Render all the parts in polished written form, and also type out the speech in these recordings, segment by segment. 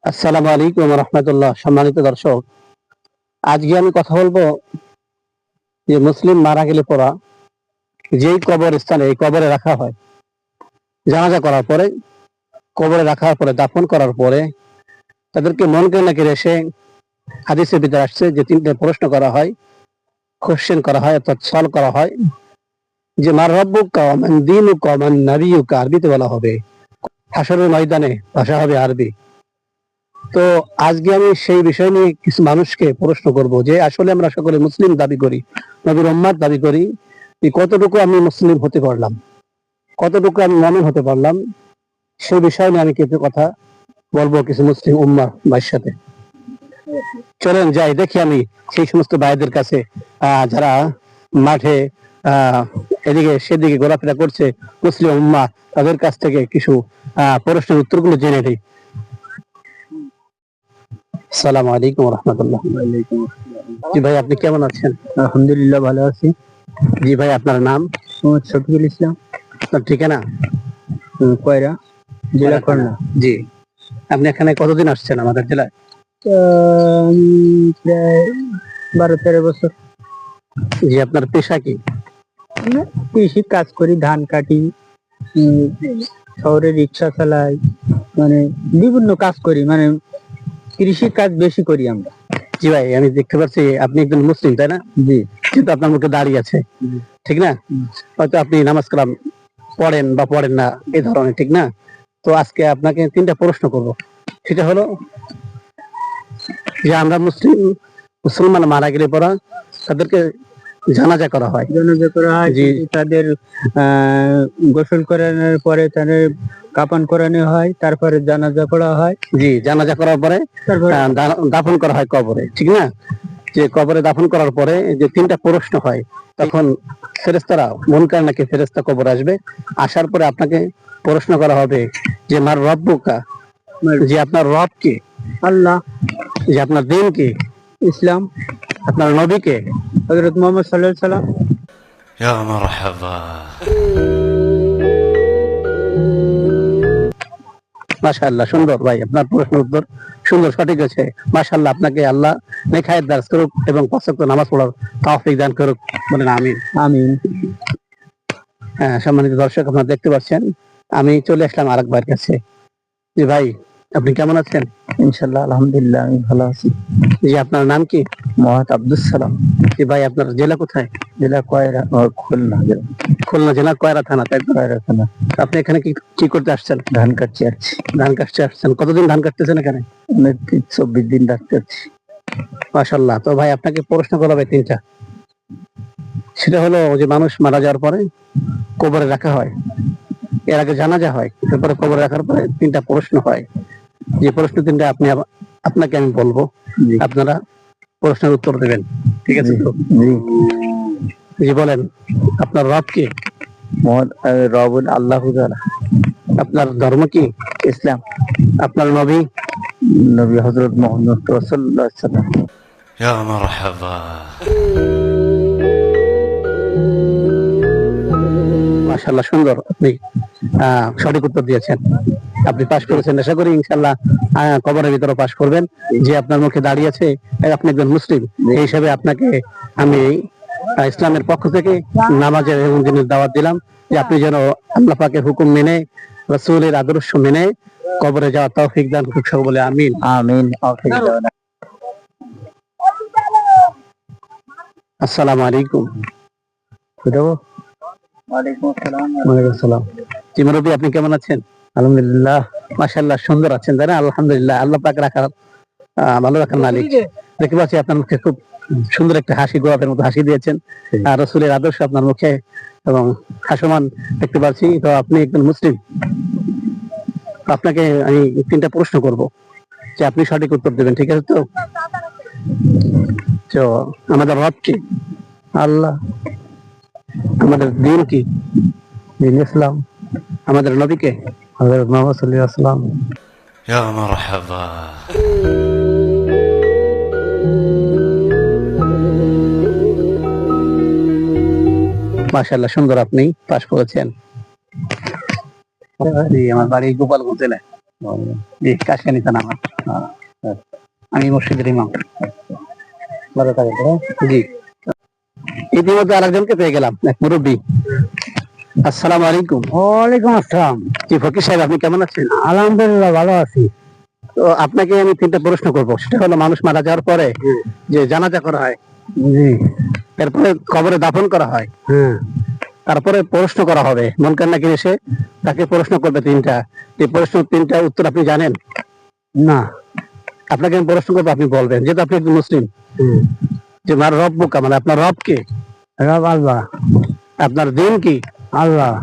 আসসালামু আলাইকুম রহমতুল্লাহ। সম্মানিত দর্শক, আজকে আমি কথা বলবো যে মুসলিম মারা গেলে পরা যেই কবরস্থানে এই কবরে রাখা হয়, জানাজা করার পরে কবরে রাখার পরে দাফন করার পরে তাদেরকে মন কেনা করে এসে হাদিসের ভিতরে আসছে যে তিনটে প্রশ্ন করা হয়, কোশ্চেন করা হয়, অর্থাৎ সলভ করা হয় যে মার রব্বুকা ওয়া মান দীনুকা ওয়া মান নাবিয়ুকা, আরবিতে বলা হবে, হাশরের ময়দানে ভাষা হবে আরবি। তো আজকে আমি সেই বিষয় নিয়ে কিছু মানুষকে প্রশ্ন করব যে আসলে আমরা সকলে মুসলিম দাবি করি, নবীর উম্মাত দাবি করি, যে কতটুকু আমি মুসলিম হতে পারলাম, কতটুকু আমি মুমিন হতে পারলাম, সেই বিষয় নিয়ে আমি কিছু কথা বলবো কিছু মুসলিম উম্মাহ ভাইয়ের সাথে। চলেন যাই, দেখি আমি সেই সমস্ত ভাইদের কাছে যারা মাঠে এদিকে সেদিকে ঘোরাফেরা করছে, মুসলিম উম্মাহ, তাদের কাছ থেকে কিছু প্রশ্নের উত্তরগুলো জেনে নিই। আসসালামু আলাইকুম রহমতুল্লাহ। জি ভাই, আপনি কেমন আছেন? আলহামদুলিল্লাহ, ভালো আছি। জি ভাই, আপনার নাম? মোহাম্মদ শফিকুল ইসলাম, আপনার ঠিকানা? কয়রা, জেলা খুলনা। জি, আপনি এখানে কতদিন আসছেন আমাদের জেলায়? আমি প্রায় 12-13 বছর। জি, আপনার পেশা কি? কৃষি কাজ করি, ধান কাটি, শহরে রিক্সা চালাই, মানে বিভিন্ন কাজ করি, মানে কৃষি কাজ বেশি করি আমরা। জি ভাই, আমি দেখতে পাচ্ছি আপনি একজন মুসলিম, তাই না? জি। কিন্তু আপনার মুখে দাঁড়িয়ে আছে, ঠিক না? হয়তো আপনি নামাজ কালাম পড়েন বা পড়েন না, এই ধরনের, ঠিক না? তো আজকে আপনাকে তিনটা প্রশ্ন করব। সেটা হলো যে আমরা মুসলমান মারা গেলে পরা তাদেরকে জানাজা করা হয়, জানাজা করা হয়, জি। তাদের গোসল করানোর পরে তাদের কাফন করানো হয়, তারপরে জানাজা করা হয়। জি, জানাজা করার পরে তারপরে দাফন করা হয় কবরে, ঠিক না? যে কবরে দাফন করার পরে যে তিনটা প্রশ্ন হয়, তখন ফেরেশতারা মুনকার নাকি ফেরেশতা কবর আসবে, আসার পরে আপনাকে প্রশ্ন করা হবে যে মার রব্বুকা, যে আপনার রব কে? আল্লাহ। যে আপনার দিন কি? ইসলাম। আপনার নবী কে? হযরত মুহাম্মদ সাল্লাল্লাহু আলাইহি সাল্লাম। ইয়া মারহাবা। মাশাআল্লাহ, সুন্দর ভাই, আপনার প্রশ্ন উত্তর সুন্দর, সঠিক আছে। মাশাআল্লাহ, আপনাকে আল্লাহ নেখায়েত দারাজ করুক এবং পাঁচ ওয়াক্ত নামাজ পড়ার তৌফিক দান করুক, বলেন আমিন। আমিন। সম্মানিত দর্শক, আপনারা দেখতে পাচ্ছেন আমি চলে আসলাম আরেক ভাইয়ের কাছে। জি ভাই, আপনি কেমন আছেন? ইনশাআল্লাহ, আলহামদুলিল্লাহ, আমি ভালো আছি। জি, আপনার নাম কি? মোহাম্মদ আব্দুস সালাম। জি ভাই, আপনার জেলা কোথায়? জেলা কয়রা, খুলনা জেলা। খুলনা জেলা কয়রা থানা, তাই তো? কয়রা থানা। আপনি এখানে কি কি করতে আসছেন? ধান কাটছি আসছি। ধান কাটতে আসছেন? কতদিন ধান কাটতেছেন এখানে? 24 দিন রাখতে আসছি। মাশাআল্লাহ। তো ভাই, আপনাকে প্রশ্ন করা হবে তিনটা। সেটা হলো যে মানুষ মারা যাওয়ার পরে কবরে রাখা হয়, এর আগে জানাজা হয়, এরপরে কবরে রাখার পরে তিনটা প্রশ্ন হয়। যে প্রশ্ন তিনটা আপনাকে আমি বলবো, আপনারা প্রশ্নের উত্তর দেবেন, ঠিক আছে তো? জি বলেন, আপনার রব কি? রবুল আল্লাহু তাআলা। আপনার ধর্ম কি? ইসলাম। আপনার নবী? নবী হযরত মুহাম্মদ রাসূলুল্লাহ সাল্লাল্লাহু আলাইহি ওয়াসাল্লাম। ইয়া মারহাবা। মাশাআল্লাহ, সুন্দর, আপনি সঠিক উত্তর দিয়েছেন। আপনি পাশ করেছেন, আশা করি ইনশাআল্লাহ কবরের ভিতরে পাশ করবেন। যে আপনার মুখে দাঁড়িয়ে আছে, আপনি একজন মুসলিম, এই হিসাবে আপনাকে আমি ইসলামের পক্ষ থেকে নামাজের এবং দিনের দাওয়াত দিলাম যে আপনি যেন আল্লাহ পাকের হুকুম মেনে, রাসূলের আদর্শ মেনে কবরে যাওয়ার তৌফিক দান করুন, সকলে বলে আমিন। আমিন। আসসালামু আলাইকুম। ওয়ালাইকুম আসসালাম। ওয়ালাইকুম আসসালাম। জি মুরব্বি, আপনি কেমন আছেন? আলহামদুলিল্লাহ। মাশাআল্লাহ, সুন্দর আছেন, তাই না? আলহামদুলিল্লাহ, আল্লাহ পাক রাখার ভালো রাখার মালিক। দেখতে পাচ্ছি আপনার মুখে খুব সুন্দর একটা হাসি, গোলাপের মতো হাসি দিয়েছেন, আর রাসূলের আদর্শ আপনার মুখে এবং হাসমান দেখতে পাচ্ছি। তো আপনি একজন মুসলিম, আপনাকে আমি তিনটা প্রশ্ন করব, যে আপনি সঠিক উত্তর দেবেন, ঠিক আছে তো? তো আমাদের রব কি? আল্লাহ। আমাদের দিন কি? দিন ইসলাম। আমাদের নবী কে? হযরত মুহাম্মদ সাল্লাল্লাহু আলাইহি ওয়াসাল্লাম। ইয়া মারহাবা। মাশাআল্লাহ, সুন্দর, আপনি পাশ করেছেন। জি, আমার বাড়ি গোপালগঞ্জ জেলায়। জি, কাশকানি থানা আমার। আমি মসজিদের ইমাম। ভালো থাকেন। জি, ইতিমধ্যে আরেকজনকে পেয়ে গেলাম, এক মুরব্বী। আসসালামু আলাইকুম। ওয়ালাইকুম আসসালাম। জি ফকির সাহেব, আপনি কেমন আছেন? আলহামদুলিল্লাহ ভালো আছি। তো আপনাকে আমি তিনটা প্রশ্ন করবো। সেটা হলো, মানুষ মারা যাওয়ার পরে যে জানাজা করা হয়, জি। এরপরে কবরে দাফন করা হয়, হ্যাঁ। তারপরে প্রশ্ন করা হবে। মন কান্না কিনে এসে তাকে প্রশ্ন করবে তিনটা। এই প্রশ্ন তিনটা উত্তর আপনি জানেন? না। আপনাকে আমি প্রশ্ন করবো, আপনি বলবেন, যেহেতু আপনি একজন মুসলিম, যে মার রব বুকা, মানে আপনার রব কে? রব আল্লাহ। আপনার দিন কি? আল্লাহ।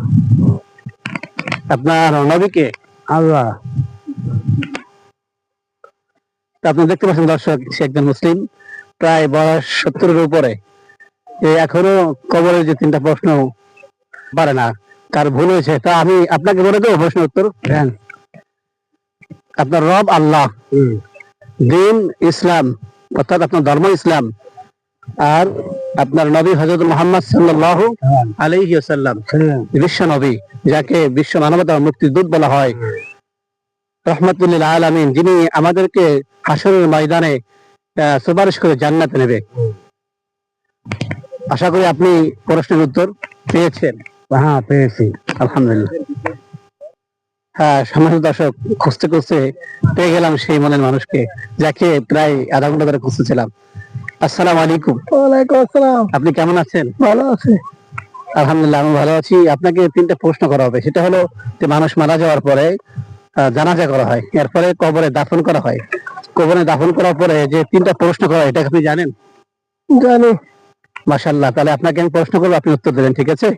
আপনার নবী কে? আল্লাহ। তা আপনি দেখতে পাচ্ছেন দর্শক, সে একজন মুসলিম, প্রায় বয়স 70-এর উপরে। এখনো কবরের যে তিনটা প্রশ্ন পারে না, তার ভুল হয়েছে। তা আমি আপনাকে বলে দেবো প্রশ্ন উত্তর। হ্যাঁ। আপনার রব আল্লাহ, দিন ইসলাম, অর্থাৎ আপনার ধর্ম ইসলাম, আর আপনার নবী হযরত মুহাম্মদ সাল্লাল্লাহু আলাইহি ওয়াসাল্লাম, বিশ্ব নবী, যাকে বিশ্ব মানবতার মুক্তির দূত বলা হয়, রহমাতুল লিল আলামিন, যিনি আমাদেরকে হাশরের ময়দানে সুপারিশ করে জান্নাতে নেবে। আশা করি আপনি প্রশ্নের উত্তর পেয়েছেন। হ্যাঁ, পেয়েছি। আলহামদুলিল্লাহ। হ্যাঁ, সম্মানিত দর্শক, খুঁজতে খুঁজতে পেয়ে গেলাম সেই মনের মানুষকে, যাকে প্রায় আধা ঘন্টা ধরে খুঁজতেছিলাম। আসসালামু আলাইকুম। ওয়ালাইকুম আসসালাম। আপনি কেমন আছেন? ভালো আছি। আলহামদুলিল্লাহ, আমি ভালো আছি। আপনাকে তিনটা প্রশ্ন করা হবে। সেটা হলো যে মানুষ মারা যাওয়ার পরে জানাজা করা হয়, এরপরে কবরে দাফন করা হয়। কবরে দাফন করার পরে যে তিনটা প্রশ্ন করা হয়, এটা আপনি জানেন? জানি। মাশাআল্লাহ, তাহলে আপনাকে আমি প্রশ্ন করবো, আপনি উত্তর দেবেন, ঠিক আছে?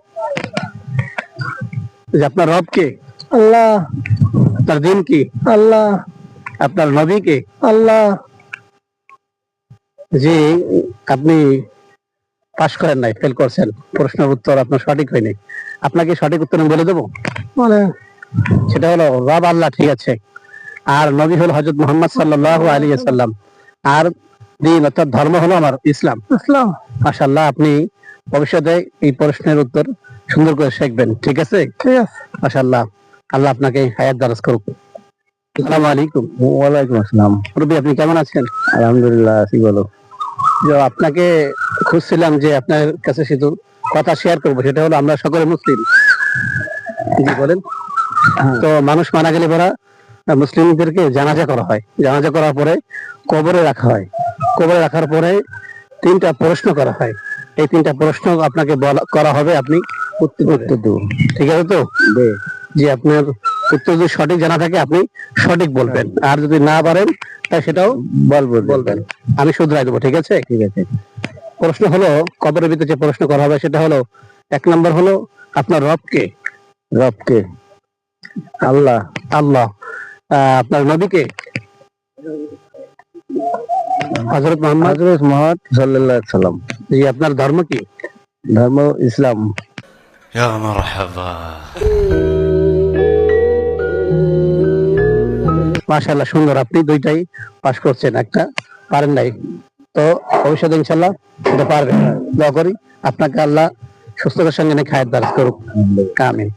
যে আপনার রব কে? আল্লাহ। আপনার দিন কি? আল্লাহ। আপনার নবী কে? আল্লাহ। জি, আপনি পাশ করেন নাই, ফেল করছেন। প্রশ্নের উত্তর আপনার সঠিক হয়নি। আপনাকে সঠিক উত্তর আমি বলে দেবো। মানে সেটা হলো রব আল্লাহ, ঠিক আছে। আর নবী হলো হযরত মুহাম্মদ সাল্লাল্লাহু আলাইহি ওয়াসাল্লাম, আর দিন অর্থাৎ ধর্ম হলো আমার ইসলাম। ইসলাম। মাশাআল্লাহ, আপনি ভবিষ্যতে এই প্রশ্নের উত্তর সুন্দর করে শিখবেন, ঠিক আছে? ঠিক আছে। মাশাআল্লাহ, আল্লাহ আপনাকে হায়াত দারাজ করুক। আসসালামু আলাইকুম। ওয়ালাইকুম আসসালাম। রবি, আপনি কেমন আছেন? আলহামদুলিল্লাহ আছি, বলো। যে আপনাকে খুঁজছিলাম, যে আপনার কাছে শুধু কথা শেয়ার করবো। সেটা হলো, আমরা সকলে মুসলিম। জি বলেন। তো মানুষ মারা গেলে পরা মুসলিমদেরকে জানাজা করা হয়। জানাজা করার পরে কবরে রাখা হয়। কবরে রাখার পরে তিনটা প্রশ্ন করা হয়। এই তিনটা প্রশ্ন আপনাকে করা হবে, আপনি উত্তর দেবেন, ঠিক আছে তো? যে আপনার উত্তর যদি সঠিক জানা থাকে, আপনি সঠিক বলবেন, আর যদি না পারেন তাহলে সেটাও বলবেন, আমি শুধরাই দেবো, ঠিক আছে? ঠিক আছে। প্রশ্ন হলো, কবরের ভিতরে যে প্রশ্ন করা হবে সেটা হলো, 1 নম্বর হলো, আপনার রব কে? রব কে? আল্লাহ। আল্লাহ। আপনার নবী কে? হযরত মুহাম্মদ সাল্লাল্লাহু আলাইহি সাল্লাম। জি, আপনার ধর্ম কি? ধর্ম ইসলাম। يا مرحبا. মাশাআল্লাহ, সুন্দর। আপনি দুইটাই পাশ করছেন, একটা পারেন নাই। তো ভবিষ্যতে ইনশাআল্লাহ এটা পারবেন। দোয়া করি আপনাকে আল্লাহ সুস্থতার সঙ্গে হায়াত দারাজ করুক। আমিন।